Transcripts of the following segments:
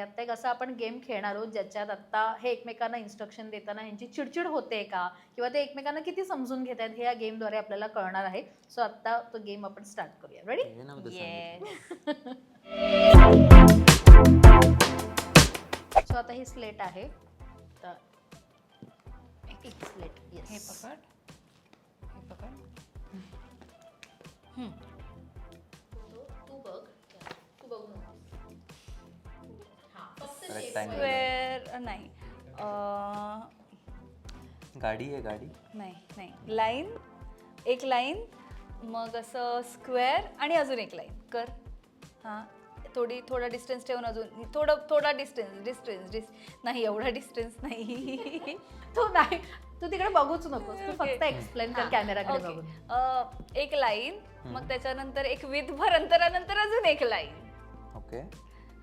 आता एक असा आपण गेम खेळणार आहोत ज्याच्यात आता हे एकमेकांना इन्स्ट्रक्शन देताना ह्यांची चिडचिड होते का किंवा ते एकमेकांना किती समजून घेत आहेत हे या गेमद्वारे आपल्याला कळणार आहे. सो आता तो गेम आपण स्टार्ट करूया. रेडी? सो आता ही स्लेट आहे. तर एक स्लेट. येस, हे पकड, हे पकड. तू बघ, तू बघू नको. स्क्वेअर नाही, गाडी आहे गाडी. नाही लाईन, एक लाईन, मग असं स्क्वेअर आणि अजून एक लाईन कर. हां, थोडा डिस्टन्स ठेवून अजून थोडा डिस्टन्स नाही, एवढा डिस्टन्स नाही. तू तिकडे बघूच नकोस, तू फक्त एक्सप्लेन कर कॅमेराकडे बघून. एक लाईन, मग त्याच्यानंतर एक विथभर अंतरानंतर अजून एक लाईन. ओके.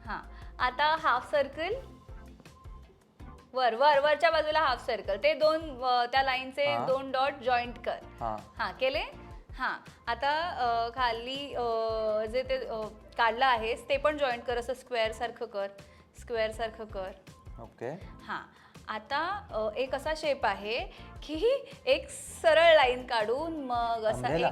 हां, आता हाफ सर्कल, वरच्या बाजूला हाफ सर्कल, ते दोन त्या लाईनचे दोन डॉट जॉईंट कर. हां, केले. हां, आता खाली जे ते काढलं आहेस ते पण जॉईंट कर, असं स्क्वेअर सारखं कर. ओके. हां, आता एक असा शेप आहे की एक सरळ लाईन काढून मग असा एक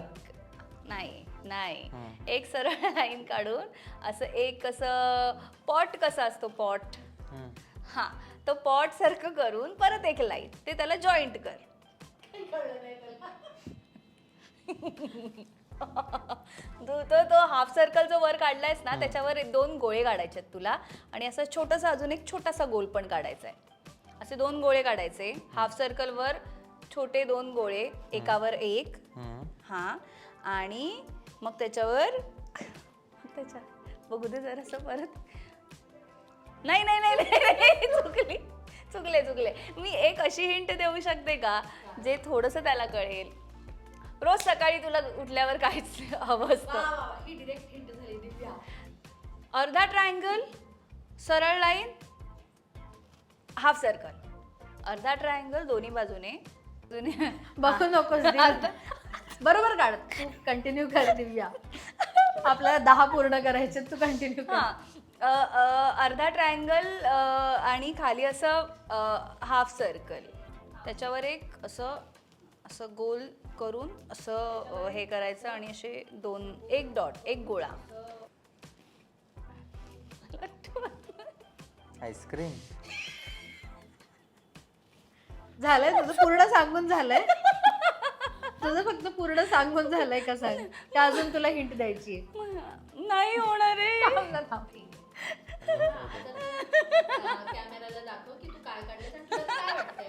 नाही एक सरळ लाईन काढून असं एक असं पॉट कसा असतो पॉट, हां, तो पॉट सारखं करून परत एक लाईन, ते त्याला जॉईंट कर. तो हाफ सर्कल जो वर काढलायस ना त्याच्यावर दोन गोळे काढायचे तुला आणि असं छोटंसं अजून एक छोटासा गोल पण काढायचा आहे. असे दोन गोळे काढायचे हाफ सर्कल वर, छोटे दोन गोळे एकावर एक. हां, आणि मग त्याच्यावर बघू दे जरासं परत. नाही चुकले. मी एक अशी हिंट देऊ शकते का जे थोडंसं त्याला कळेल. रोज सकाळी तुला उठल्यावर काहीच हवं असतं. अर्धा ट्रायंगल, सरळ लाईन, हाफ सर्कल. अर्धा ट्रायंगल दोन्ही बाजूने. बघू नकोस. बरोबर काढ, तू कंटिन्यू कर दिव्या. आपल्याला 10 पूर्ण करायचे, तू कंटिन्यू कर. अर्धा ट्रायंगल आणि खाली असं हाफ सर्कल, त्याच्यावर एक असं गोल करून असं हे करायचं आणि असे एक डॉट, एक गोळा. आईस्क्रीम झालंय तुझं पूर्ण सांगून झालंय. तुझं फक्त पूर्ण सांगून झालंय का सांग, का अजून तुला हिंट द्यायची? नाही होणार रे. कॅमेराला दाखव की तू काय काढलं, तुला काय वाटतंय?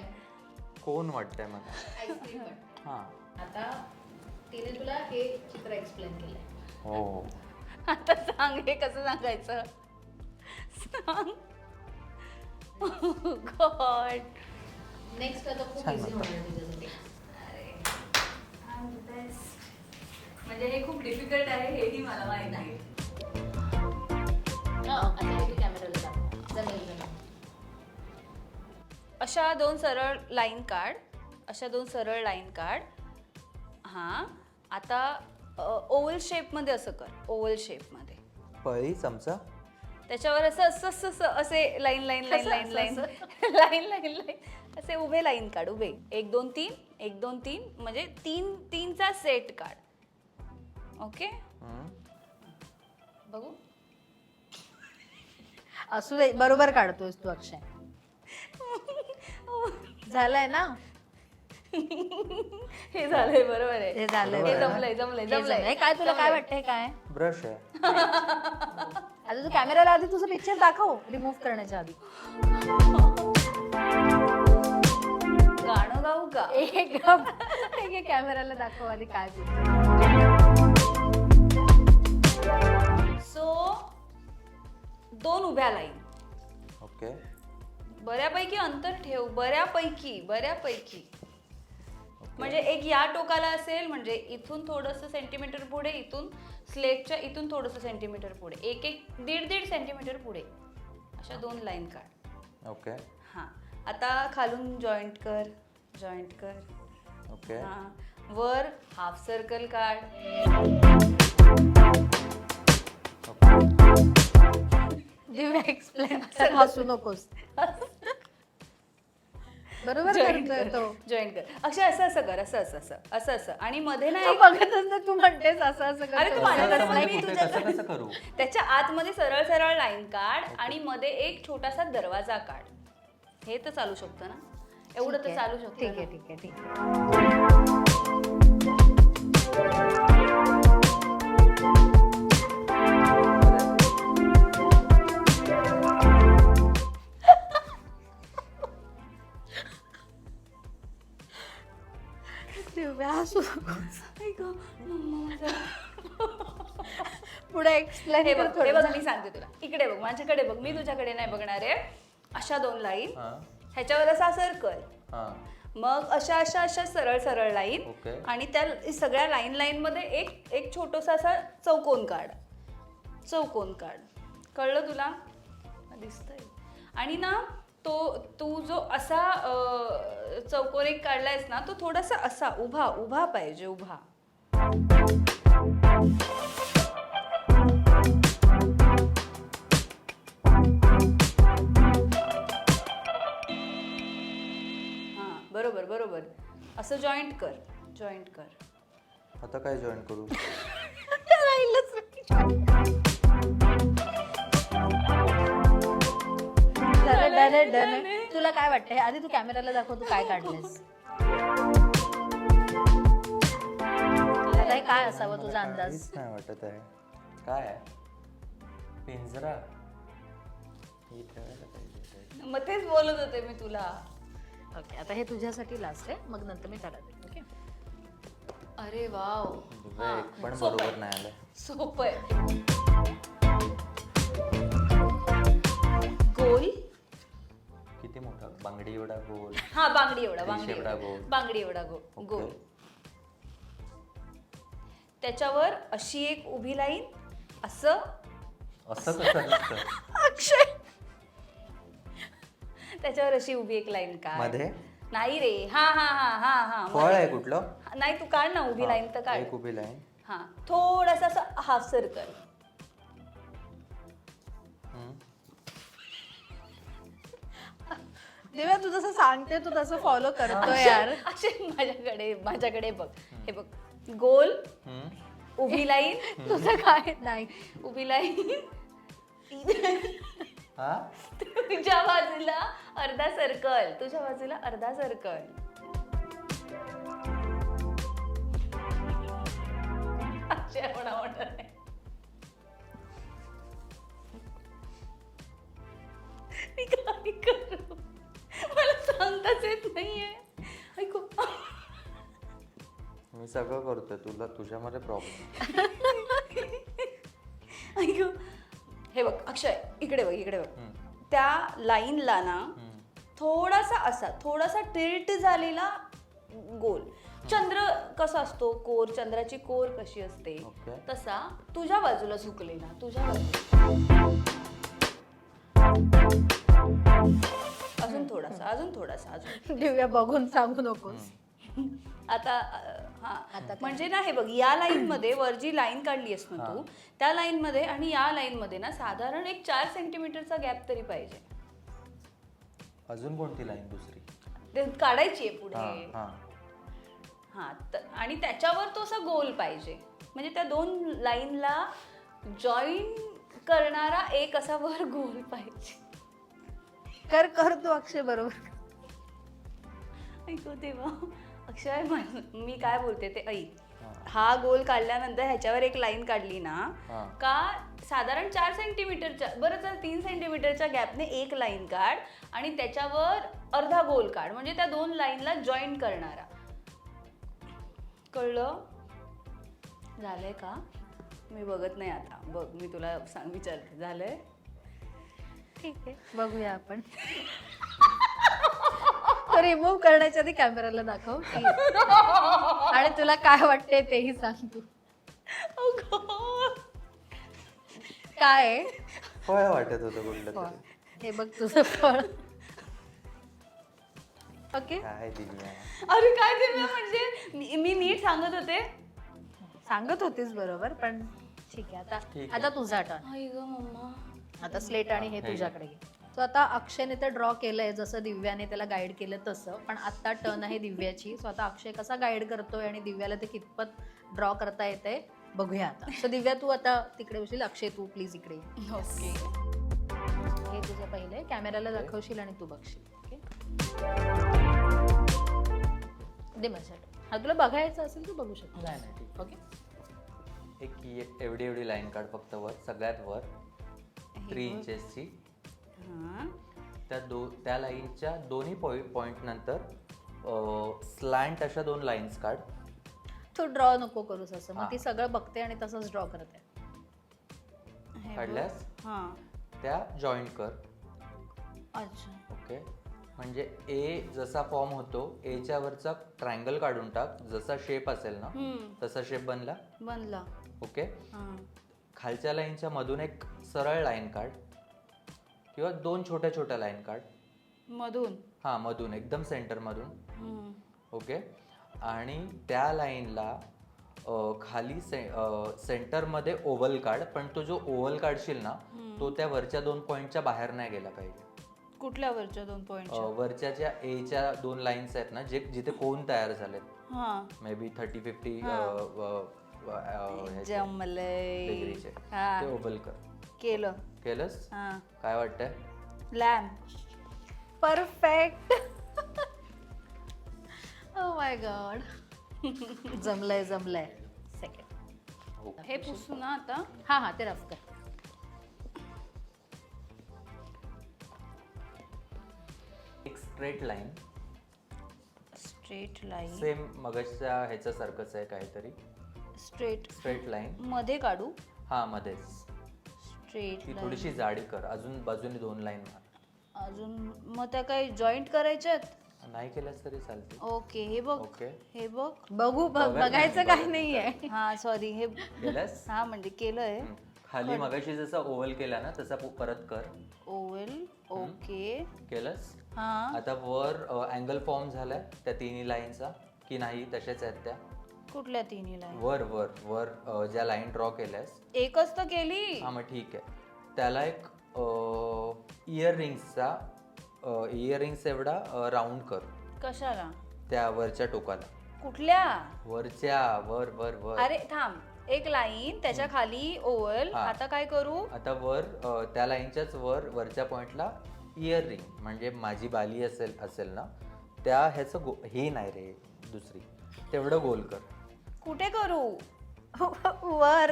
कोण वाटतंय मला? आईस्क्रीम वाटतंय. हां. आता तिने तुला हे चित्र एक्सप्लेन केलंय. हो. आता सांग हे कसं सांगायचं, सांग. गॉड. नेक्स्ट आता खूप इझी होणार तुझ्यासाठी. म्हणजे हे खूप डिफिकल्ट आहे हेही मला माहित आहे. कॅमेराला दाखव. जमेल. अशा दोन सरळ लाईन काढ. हां, आता ओव्हल शेपमध्ये असं कर. ओव्हल शेपमध्ये पळी चमचा. त्याच्यावर असं असे लाईन असे उभे लाईन काढ. उभे 1 2 3 1 2 3 म्हणजे 3चा सेट काढ. ओके, बघू. असू दे, बरोबर काढतोस तू अक्षय. झालंय ना? हे झालंय, बरोबर आहे. हे झालंय. हे जमलंय. काय तुला काय वाटतंय? काय ब्रश आहे. आता तू कॅमेराला आधी तुझं पिक्चर दाखव रिमूव्ह करण्याच्या आधी. गाणं गाऊ का? एक कॅमेराला दाखव आधी काय. सो 2 उभ्या लाईन. ओके. बऱ्यापैकी अंतर ठेव, बऱ्यापैकी. म्हणजे एक या टोकाला असेल, म्हणजे इथून थोडंसं सेंटीमीटर पुढे, इथून स्लेटच्या इथून थोडंसं सेंटीमीटर पुढे, एक 1.5 सेंटीमीटर पुढे, अशा 2 लाईन काढ. ओके. हां, आता खालून जॉईंट कर. ओके. हां, वर हाफ सर्कल काढ. दिव्या एक्सप्लेन कर, हसू नकोस. बरोबर करतोय तो. जॉईंट कर. अक्षय असं असं कर, असं असं असं असं असं आणि मध्ये ना तो एक बघतच ना तू म्हणतेस असं असं अरे तू करतोय. माझ्याकडे असं म्हणजे मी कुठे तुझ्याकडे- कसं करू? त्याच्या आतमध्ये सरळ सरळ लाईन काढ आणि मध्ये एक छोटासा दरवाजा काढ. हे तर चालू शकतं ना, एवढं ठीक तर आहे. चालू शकतं ठीक ना. आहे ठीक आहे ठीक आहे. दिव्या हसू नकोस. आई गं, मम्मा माझं. पुढे एक्सप्लेन हे कर बघ, हे बघ, थोडं. मी सांगते तुला. इकडे बघ, माझ्याकडे बघ, मी तुझ्याकडे नाही बघणार आहे. अशा 2 लाईन, हा ह्याच्यावर असा सर्कल, हा मग अशा अशा अशा सरळ सरळ लाईन ओके. आणि त्या सगळ्या लाईन मध्ये एक एक छोटासा असा चौकोन काढ. चौकोन काढ. कळलं तुला? दिसतंय. आणि ना तो तू जो असा चौकोन एक काढलायस ना, तो थोडासा असा उभा उभा पाहिजे, उभा. हा बरोबर बरोबर. असं जॉईंट कर, जॉईंट कर. आता काय जॉईन करू? राहिलंच नाही. डन आहे. तुला काय वाटतंय आधी तू कॅमेराला दाखव तू काय काढलेस. आता हे काय असावं तुझा अंदाज. काहीच नाही वाटत आहे. काय आहे? पिंजरा हे ठेवायला पाहिजे. मग तेच बोलत होते मी तुला. ओके आता हे तुझ्यासाठी लास्ट आहे मग नंतर मी त्याला देईन. ओके अरे वाव, दिव्या, एक पण सोपं बरोबर आहे. नाही आलं. सोपं आहे. गोल. किती मोठा? बांगडी एवढा गोल. हा बांगडी एवढा, डिश बांगडी एवढा एवढा, गोल. बांगडी एवढा गोल. ओके. गोल. त्याच्यावर अशी एक उभी लाईन, असं असं कसं दिसतं? अक्षय त्याच्यावर अशी उभी एक लाईन काढ. मध्ये नाही रे, हा हा हा हा हा फळ मध्ये. आहे कुठलं? नाही तू काढ ना उभी लाईन तर हा, काढ. एक उभी लाईन. हा थोडासा असं हाफ सर्कल. दिव्या तू जसं सांगते तू तसं फॉलो करतोय यार. असे माझ्याकडे बघ. हे बघ, गोल उभी लाईन, तुझं काय नाही. उभी लाईन, हा तुझ्या बाजूला अर्धा सर्कल, तुझ्या बाजूला अर्धा सर्कल. अक्षय म्हणा नाही. मी काय करू? मला सांगताच येत नाहीये. ऐकू. मी सगळं करतोय, तुला तुझ्यामध्ये प्रॉब्लेम. ऐकू. हे बघ अक्षय, इकडे बघ, इकडे बघ. त्या लाईनला ना थोडासा टिल्ट झालेला गोल. चंद्र कसा असतो, कोर, चंद्राची कोर कशी असते ओके. तसा तुझ्या बाजूला झुकलेला, तुझ्या बाजूला. अजून थोडासा. दिव्या बघून सांगू नकोस. आता हा म्हणजे ना हे बघ, या लाईन मध्ये वर जी लाईन काढली आहेस ना तू, त्या लाईन मध्ये आणि या लाईन मध्ये ना साधारण एक 4 सेंटीमीटरचा गॅप तरी पाहिजे. अजून कोणती लाईन दुसरी? ते काढायची आहे पुढे. हा हा आणि त्याच्यावर तो असा गोल पाहिजे, म्हणजे त्या 2 लाईनला जॉईन करणारा एक असा वर गोल पाहिजे. कर तू अक्षय बरोबर. ऐकू तेव्हा अक्षय, मी काय बोलते ते ऐक. हा गोल काढल्यानंतर ह्याच्यावर एक लाईन काढली ना का, साधारण 4 सेंटीमीटरच्या, बरं चल 3 सेंटीमीटरच्या गॅपने एक लाईन काढ आणि त्याच्यावर अर्धा गोल काढ, म्हणजे त्या 2 लाईनला जॉईन करणारा. कळलं? झालंय का? मी बघत नाही आता. बघ मी तुला विचारते, झालंय? ठीक आहे बघूया आपण. रिमूव्ह करण्याच्या आधी कॅमेराला दाखव की. आणि तुला काय वाटतंय तेही सांग तू. काय आहे? फळ वाटत होतं कुठलं फळ. तरी. हे बघ तुझं फळ. ओके काय दिव्या? अरे काय ते, म्हणजे मी नीट सांगत होते. सांगत होतीस बरोबर पण ठीक आहे. ठीक आहे. आता तुझा टर्न. आई ग मम्मा. आता स्लेट आणि हे तुझ्याकडे घे. सो आता अक्षयने तर ड्रॉ केलंय जसं दिव्याने त्याला गाईड केलं तसं, पण आता टर्न आहे दिव्याची. सो आता अक्षय कसा गाईड करतोय आणि दिव्याला ते कितपत ड्रॉ करता येतंय बघूया आता. सो दिव्या तू आता तिकडे बसशील, अक्षय तू प्लीज इकडे ये. ओके. हे तुझं पहिले कॅमेराला दाखवशील आणि तू बघशील. ओके दे माझ्यासाठी. हा तुला बघायचं असेल तू बघू शकतो. नाही नाही ठीक. ओके एक एवढी लाईन काढ फक्त वर, सगळ्यात वर 3 इंचेसची. त्या लाईनच्या दोन्ही पॉइंट नंतर स्लॅन्ट अशा 2 लाईन्स काढ. तू ड्रॉ नको करूस असं, मग ती सगळं बघते आणि तसंच ड्रॉ करते. काढल्यास हां. त्या जॉईंट कर. अच्छा. ओके, म्हणजे ए जसा फॉर्म होतो एच्या वरचा ट्रायंगल काढून टाक. जसा शेप असेल ना तसा शेप बनला. ओके, खालच्या लाईनच्या मधून एक सरळ लाईन काढ किंवा 2 छोट्या छोट्या लाईन काढ मधून. हा मधून, एकदम सेंटर मधून. ओके, आणि त्या लाईनला खाली सेंटरमध्ये ओव्हल काढ, पण तो जो ओव्हल काढशील ना तो त्या वरच्या 2 पॉइंटच्या बाहेर नाही गेला पाहिजे. कुठल्या वरच्या 2 पॉइंट? वरच्या ज्या एच्या 2 लाईन्स आहेत ना, जिथे कोन तयार झालेत, मे बी 30-50 डिग्रीचे, ते ओव्हल कर. केलंस? काय वाटतंय? Lamp. Perfect. Oh my god. जमलंय. सेकंड हे पुसू ना आता. हा ते रफ कर. एक स्ट्रेट लाईन सेम मगाच्या ह्याच्यासारखंच आहे काहीतरी. स्ट्रेट लाईन मध्ये काढू. हा मध्येच. स्ट्रेट ती थोडीशी जाडी कर. अजून बाजूने 2 लाईन मार. अजून मग त्या काही जॉईंट करायच्यात? नाही केलंस तरी चालते. ओके, हे बघ. ओके, हे बघ. बघायचं काही नाहीये. हा सॉरी, हे केलंस? हा म्हणजे केलंय. खाली मगाशी जसा ओव्हल केला ना तसा परत कर. ओव्हल. ओके, केलंस? हा. आता वर अँगल फॉर्म झालाय त्या 3 लाईनचा की नाही? तशाच आहेत त्या. कुठल्या 3 लाईन? वर वर वर ज्या लाईन ड्रॉ केल्यास. एकच तर केली. हा मग ठीक आहे. त्याला एक इयरिंग्स एवढा राऊंड कर. कशाला? त्या वरच्या टोकाला. कुठल्या? वरच्या वर वर वर. अरे थांब, एक लाईन त्याच्या खाली ओव्हल. आता काय करू? आता वर त्या लाईनच्याच वरच्या पॉइंटला इयरिंग, म्हणजे माझी बाली असेल ना त्या ह्याचं हे नाही रे दुसरी, तेवढं गोल कर. कुठे करू? वर.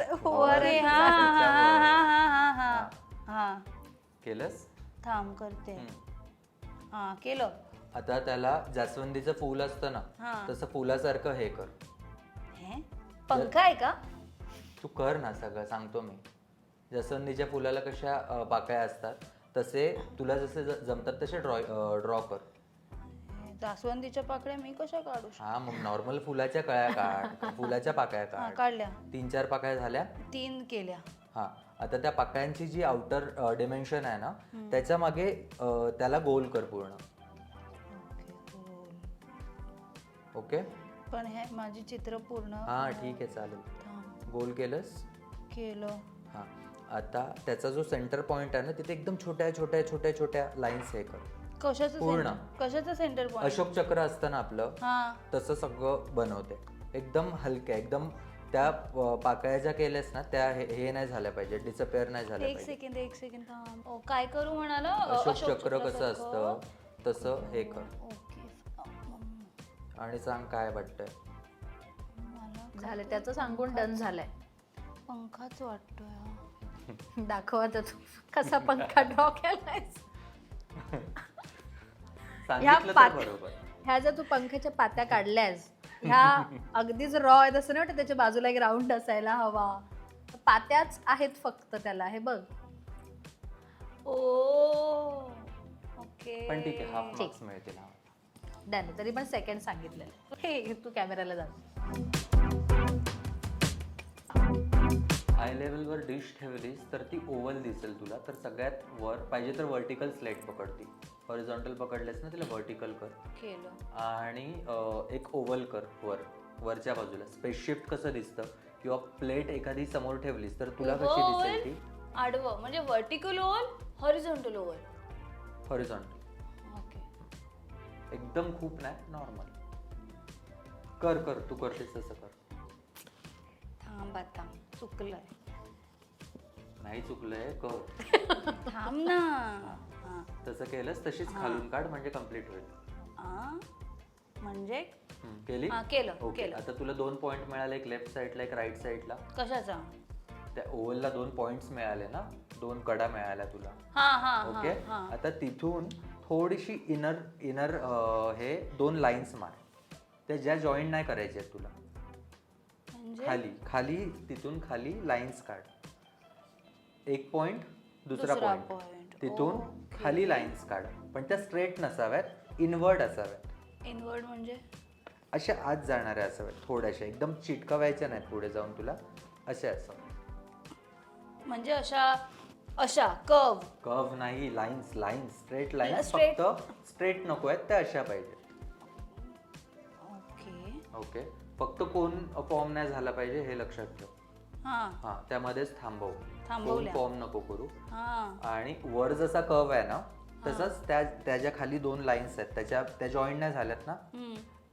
हा. केलंस? थांब करते. हा केलं. आता त्याला जास्वंदीचं फूल असतं ना तसं फुलासारखं हे कर. पंखा आहे का? तू कर ना, सगळं सांगतो मी. जास्वंदीच्या फुलाला कशा पाकळ्या असतात तसे तुला जसे जमतात तसे ड्रॉ कर. जास्वंदीच्या पाकळ्या मी कशा काढू? हा मग नॉर्मल फुलाच्या कळ्या काढ. फुलाच्या पाकळ्या काढ. काढल्या. 3-4 पाकळ्या झाल्या. 3 केल्या. हा. आता त्या पाकळ्यांची जी आउटर डिमेन्शन आहे ना त्याच्या मागे त्याला गोल कर पूर्ण. ओके, पण हे माझी चित्र पूर्ण. हा ठीक आहे चालेल. गोल केलंस? केलं. हा, आता त्याचा जो सेंटर पॉइंट आहे ना तिथे एकदम छोट्या छोट्या छोट्या छोट्या लाईन्स हे कर. कशाचं पूर्ण? कशाचं सेंटर पॉइंट? अशोक चक्र असतं ना आपलं, तसं सगळं बनवते. एकदम हलक्या, एकदम त्या पाकळ्या ज्या केल्यास ना त्या हे नाही झाल्या पाहिजे, डिसअपिअर नाही झाल्या पाहिजे. एक सेकंड थांब. काय करू म्हणाला? अशोक चक्र कसं असतं तसं हे कर. आणि सांग काय वाटतंय. झालं त्याचं सांगून डन झालंय. पंखाच वाटतोय. दाखव आता तू कसा पंखा ड्रॉ केलाय. ह्या जर तू पंख्याच्या पात्या काढल्यास ह्या अगदीच रॉ आहेत असं नाही वाटत, त्याच्या बाजूला एक राऊंड असायला हवा. पात्याच आहेत फक्त त्याला. हे बघ. ओके, पण ठीक आहे, हाफ मार्क्स मिळतील. डन. तरी पण सेकंड सांगितलेलं. हे तू कॅमेराला जा. हाय लेवलवर डिश ठेवलीस तर ती ओव्हल दिसेल तुला. तर सगळ्यात वर पाहिजे तर व्हर्टिकल स्लेट पकडती. हॉरिझॉन्टल पकडलेस ना तिला व्हर्टिकल कर. केलं. आणि एक ओव्हल कर वरच्या बाजूला. स्पेस शिफ्ट कसं दिसतं, किंवा प्लेट एखादी समोर ठेवलीस तर तुला कशी दिसेल ती. आडवं म्हणजे vertical oval, horizontal oval. Horizontal. Okay. एकदम खूप नाही, नॉर्मल. कर तू करतेस तसं कर. थांब आता, चुकलंय. नाही चुकलंय, कर. थांब ना. हा. तसं केलंस तशीच खालून काढ म्हणजे कम्प्लीट होईल. म्हणजे केली? केलं. ओके. आता तुला 2 पॉइंट मिळाले, एक लेफ्ट साईडला एक राईट साईडला. कशाचा? त्या ओव्हलला 2 पॉइंट्स मिळाले ना, 2 कडा मिळाल्या तुला. ओके. आता तिथून थोडीशी इनर हे 2 लाईन्स मार, त्या ज्या जॉईंट नाही करायच्या तुला. खाली तिथून खाली लाईन्स काढ. एक पॉइंट, दुसरा पॉइंट, तिथून खाली लाईन्स काढ, पण त्या स्ट्रेट नसाव्यात, इनवर्ड असाव्यात. इनवर्ड म्हणजे अशा आत जाणाऱ्या असाव्यात, थोड्याशा, एकदम चिटकवायच्या नाहीत पुढे जाऊन तुला, अशा असाव्यात. म्हणजे अशा कर्व नाही, लाईन्स स्ट्रेट लाईन्स, फक्त स्ट्रेट नको आहेत त्या, अशा पाहिजे. ओके. फक्त कोण फॉर्म नाही झाला पाहिजे हे लक्षात ठेव. हा, त्यामध्येच थांबवल्या, फॉर्म नको करू. आणि वर जसा कर्व आहे ना, तसंच त्याच्या खाली 2 लाईन्स आहेत, त्या जॉईंट नाही झाल्यात ना,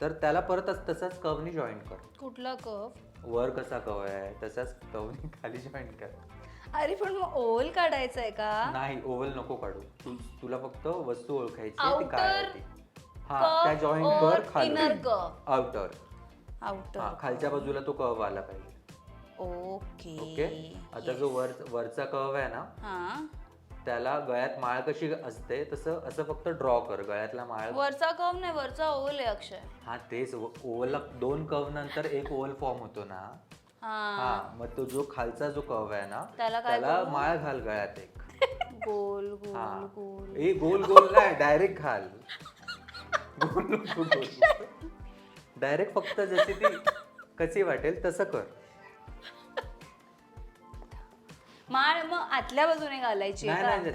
तर त्याला परत तसाच कर्वनी जॉईंट कर. कुठला कर्व? वर कसा कर्व आहे तसाच कर्वनी खाली जॉईंट कर. अरे पण मग ओव्हल काढायचं आहे का? नाही, ओव्हल नको काढू. तुला फक्त वस्तू ओळखायची ती काय आहे ती. हा, त्या जॉईंट कर खाली. Inner curve, outer. हा, खालच्या बाजूला तो कर्व आला पाहिजे. ओके. आता जो वरचा कर्व आहे ना, त्याला गळ्यात माळ कशी असते तसं असं फक्त ड्रॉ कर. गळ्यातला माळ वरचा कर्व नाही, वरचा ओव्हल आहे अक्षय. हा, तेच ओव्हलला 2 कर्व नंतर एक ओव्हल फॉर्म होतो ना. हा, मग तो जो खालचा जो कर्व आहे ना, त्याला माळ घाल गळ्यात एक. गोल गोल गोल. गोल गोल नाही, डायरेक्ट घाल. डायरेक्ट फक्त जशी ती कशी वाटेल तसं कर. माळ मग आतल्या बाजूने घालायची? नाही,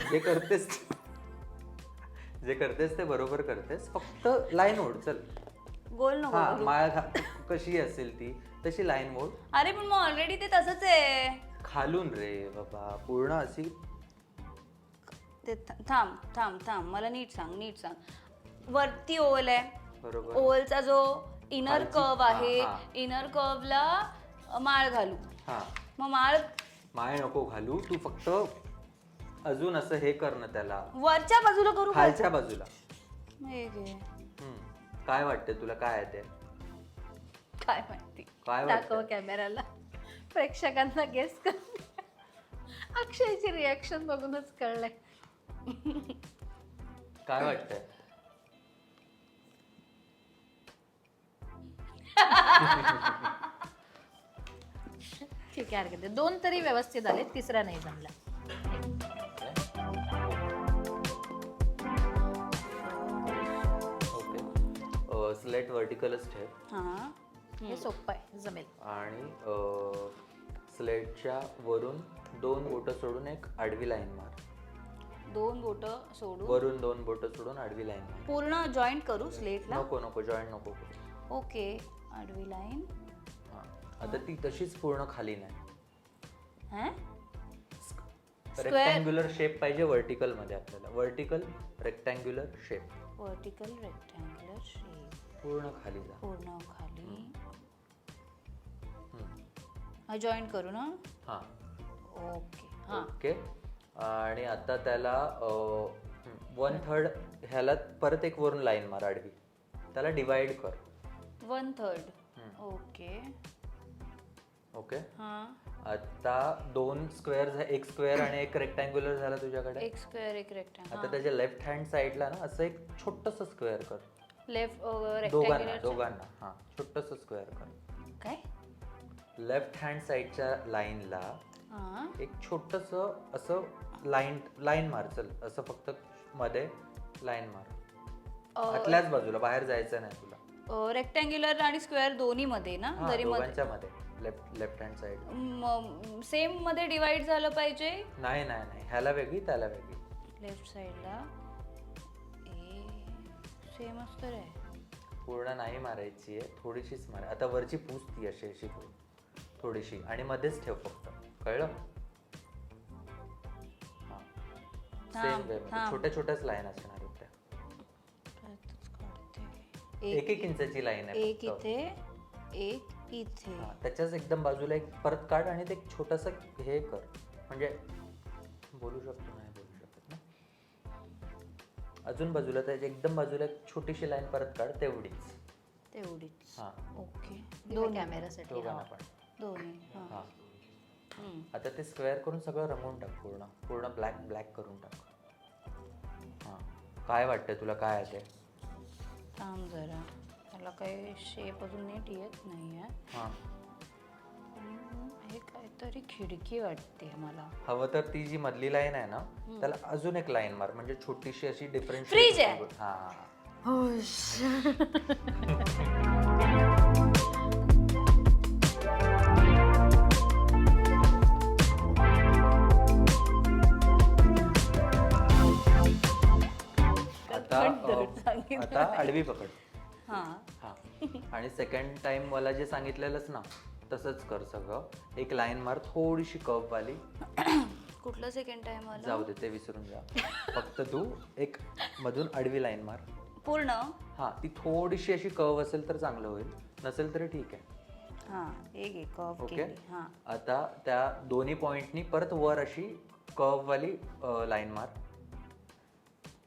जे करतेस ते बरोबर करतेस, फक्त लाईन ओढ. चल, गोल नको. माळ कशी असेल ती तशी लाईन ओढ. अरे पण मग ऑलरेडी ते तसंच आहे. खालून रे बाबा, पूर्ण अशी. ते थांब, मला नीट सांग. वरती ओव्हल आहे बरोबर. ओव्हलचा जो इनर कर्व आहे, इनर कर्वला माळ घालू. मग माळ नको घालू, तू फक्त अजून असं हे कर ना त्याला. वरच्या बाजूला करू? खालच्या बाजूला. हे काय वाटतं तुला, काय आहे ते? काय माहिती. काय दाखव कॅमेराला, प्रेक्षकांना गेस कर. अक्षयची रिॲक्शन बघूनच कळलंय. काय वाटतंय? ठीक आहे, हरकत नाही. 2 तरी व्यवस्थित आले, तिसरा नाही जमला. ओके. स्लेट व्हर्टिकलच ठेव. हे सोपं आहे, जमेल. आणि स्लेटच्या वरून 2 बोटं सोडून एक आडवी लाईन मार. 2 बोटं सोडून वरून 2 बोटं सोडून आडवी लाईन मार. पूर्ण जॉईंट करू स्लेटला? नको, जॉईंट नको करू. ओके, आडवी लाईन. आता ती तशीच पूर्ण खाली नाही. रेक्टँग्युलर शेप पाहिजे व्हर्टिकल मध्ये आपल्याला. Vertical rectangular shape. पूर्ण खाली जा. पूर्ण खाली. हा, जॉईंट करू ना? ओके. आणि आता त्याला 1/3 ह्याला परत एक वरून लाईन मार आडवी, त्याला डिवाइड कर. 1/3. ओके. आता 2 स्क्वेअर, एक स्क्वेअर आणि एक रेक्टँग्युलर झाला तुझ्याकडे. एक स्क्वेअर, एक रेक्टँगल. आता त्याच्या लेफ्ट हँड साइडला ना असं एक छोटस स्क्वेअर कर. लेफ्ट दोघांना छोटस स्क्वेअर कर. काय? लेफ्ट हँड साइडच्या लाईनला एक छोटस असं लाईन मार. चल, असं फक्त मध्ये लाईन मार, आतल्याच बाजूला, बाहेर जायचं नाही तुला. रेक्टँग्युलर आणि स्क्वेअर दोन्ही मध्ये ना? दोघांच्या मध्ये. लेफ्ट हँड साइड सेम मध्ये डिवाइड झालं पाहिजे? नाही, ह्याला वेगळी त्याला वेगळी. लेफ्ट साइडला सेम असतं रे. पूर्ण नाही मारायची आहे, थोडीशीच मार. आता वरची पूस ती अशी थोडीशी, आणि मध्येच ठेव फक्त. कळलं? सेम वे छोट्या छोट्याच लाईन असणार आहेत त्या. एक इंचाची लाईन आहे एक इथे एक इथे. त्याच्याच एकदम बाजूला एक परत काढ आणि ते एक छोटस हे कर, म्हणजे बोलू शकतो नाही बोलू शकत ना. अजून बाजूला त्याच्या एकदम बाजूला एक छोटीशी लाईन परत काढ, तेवढीच. हा ओके. दोन कॅमेरासाठी दोघांना पण. दोन्ही. हा आता ते स्क्वेअर करून सगळं रंगवून टाक, पूर्ण पूर्ण ब्लॅक ब्लॅक करून टाक. हा काय वाटतंय तुला, काय आहे ते? थांब जरा, त्याला काही शेप अजून नीट येत नाहीये. हा हे काहीतरी खिडकी वाटते मला. हवं तर ती जी मधली लाईन आहे ना त्याला अजून एक लाईन मार, म्हणजे छोटीशी अशी डिफरन्स. फ्रीज आहे. हा आता आडवी पकड. हा हा आणि सेकंड टाइम मला जे सांगितलेलंच ना तसंच कर सगळं. एक लाईन मार थोडीशी कर्व वाली. कुठलं सेकंड टाइम आलं? जाऊ दे ते विसरून जा. फक्त तू एक मधून आडवी लाईन मार पूर्ण. हा ती थोडीशी अशी कर्व असेल तर चांगलं होईल, नसेल तरी ठीक आहे. हा एक कर्व ओके. केली. हा आता त्या दोन्ही पॉइंटनी परत वर अशी कर्व वाली लाईन मार.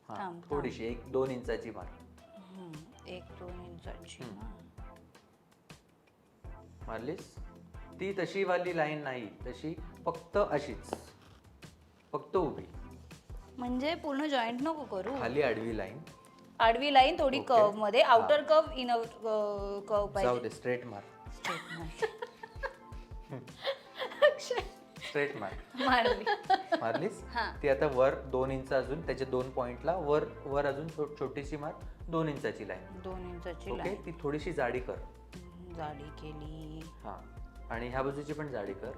हा थांब, थोडीशी 1-2 इंचाची मार. 1-2 इंचाची. मारलीस? ती तशी वाली लाईन नाही, तशी फक्त अशीच, फक्त उभी. म्हणजे पूर्ण जॉईंट नको करू. खाली आडवी लाईन, आडवी लाईन थोडी ओके. कर्व मध्ये, आउटर कर्व इनर कर्व पाहिजे. जाऊ दे स्ट्रेट मार. स्ट्रेट मार. मारली. मारलीस? हा. ती आता वर 2 इंच अजून त्याच्या 2 पॉइंटला वर वर अजून छोटीशी मार 2 इंचाची लाईन. 2 इंचाची ओके. लाईन ती थोडीशी जाडी कर. जाडी केली. हा आणि ह्या बाजूची पण जाडी कर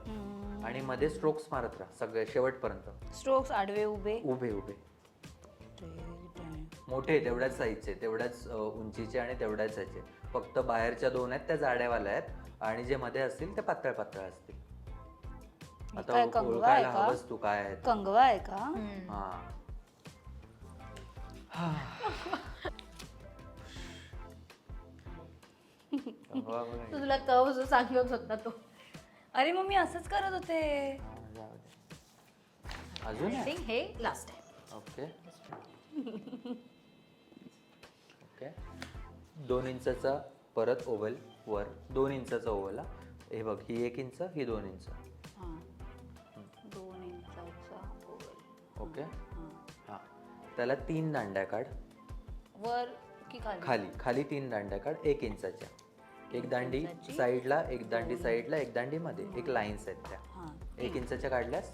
आणि मध्ये स्ट्रोक्स मारत राहा सगळे शेवटपर्यंत. स्ट्रोक्स आडवे उभे. उभे उभे मोठे तेवढ्याच साईजचे, तेवढ्याच उंचीचे आणि तेवढ्याच ह्याचे. फक्त बाहेरच्या 2 आहेत त्या जाड्यावाल्या आहेत आणि जे मध्ये असतील ते पातळ पातळ असतील. आता काय कंगवा आहे ओळखायला का? हवंच तू काय आहे. कंगवा आहे का? हा तो तुला कव जो सांगत होता तो. अरे मग मी असंच करत होते. अजून आय थिंक हे लास्ट आहे. Okay okay. 2 इंचाचा परत ओव्हल वर, 2 इंचाचा ओव्हल. हे बघ, ही 1 इंच, ही 2 इंच. 2 इंचाचा ओव्हल. ओके. हा त्याला 3 दांड्या काढ. वर की खाली? खाली खाली 3 दांड्या काढ 1 इंचाच्या. एक दांडी साईडला, एक दांडी साईडला, एक दांडी मध्ये. एक लाईन्स आहेत त्या. 1 इंचाच्या काढल्यास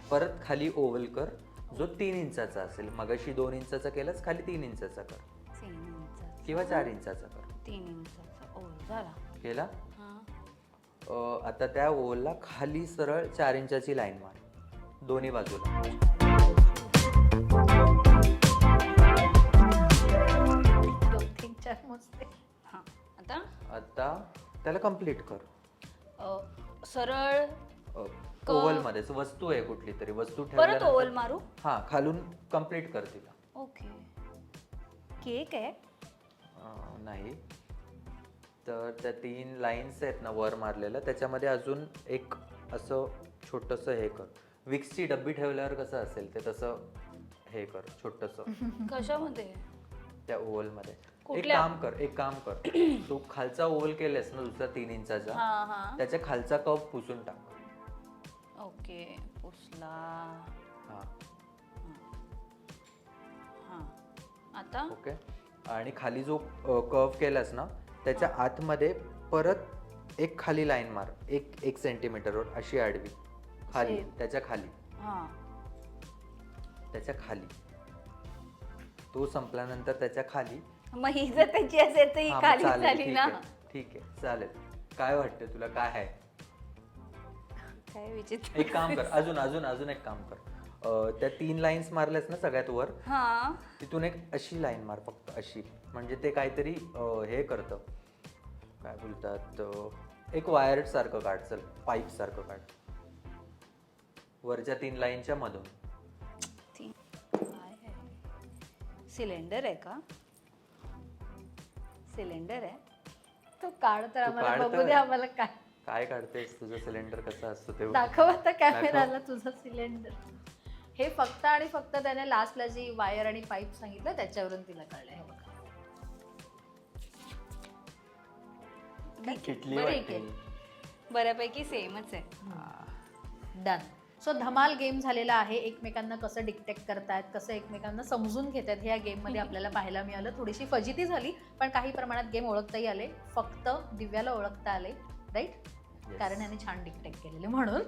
परत खाली ओव्हल कर जो 3 इंचाचा असेल. मगाशी 2 इंचाचा केलास, खाली 3 इंचाचा कर 3 इंचाचा किंवा 4 इंचाचा कर. 3 इंचाचा ओव्हल झाला. केला. आता त्या ओव्हलला खाली सरळ 4 इंचाची लाईन मार दोन्ही बाजूला. आता त्याला कंप्लीट कर. सरळ ओव्हल मध्येच वस्तू आहे कुठली तरी वस्तू परत ओव्हल मारू. हा खालून कंप्लीट कर तिला. ओके. केक आहे? नाही तर त्या 3 लाईन्स आहेत ना वर मारलेलं, त्याच्यामध्ये अजून एक असं छोटस हे कर. विक्सची डब्बी ठेवल्यावर कसं असेल ते तसं हे कर छोटस कशामध्ये? त्या ओव्हल मध्ये. एक काम कर तू खालचा ओव्हल केलेस ना दुसरा 3 इंचाचा, त्याच्या खालचा कप पुसून टाक. ओके पुसला. आता ओके. आणि खाली जो कर्व केलास ना त्याच्या आतमध्ये परत एक खाली लाईन मार 1 सेंटीमीटरवर अशी आडवी खाली. त्याच्या खाली त्याच्या खाली तो संपल्यानंतर त्याच्या खाली. मग ही जर त्याची असेल तर ही खाली झाली ना. ठीक आहे चालेल. काय वाटतं तुला, काय आहे? काय विचित्र. एक काम कर, अजून एक काम कर. त्या 3 लाईन्स मारल्यास ना सगळ्यात वर, तिथून एक अशी लाईन मार फक्त अशी. म्हणजे ते काहीतरी हे करतं, काय बोलतात, एक वायर सारखं काढ. चल पाईप सारखं काढ वरच्या 3 लाईनच्या मधून. सिलेंडर आहे का? सिलेंडर आहे. तो काढ तर तू आम्हाला काढ बघू तर. दे आम्हाला काय काय काढतेस? तुझं सिलेंडर कसं असतं ते दाखव आता कॅमेराला तुझं सिलेंडर. हे फक्त आणि फक्त त्याने लास्टला जी वायर आणि पाईप सांगितलं त्याच्यावरून तिला कळलंय. हे बघा. किटली बरं, वाटते. ठीक आहे. बऱ्यापैकी सेमच आहे. डन. सो धमाल गेम झालेला आहे. एकमेकांना कसं डिक्टेक्ट करतायत, कसं एकमेकांना समजून घेतात हे या गेममध्ये आपल्याला पाहायला मिळालं. थोडीशी फजिती झाली पण काही प्रमाणात गेम ओळखताही आले. फक्त दिव्याला ओळखता आले, राईट? कारण याने छान डिक्टेक्ट केलेले म्हणून.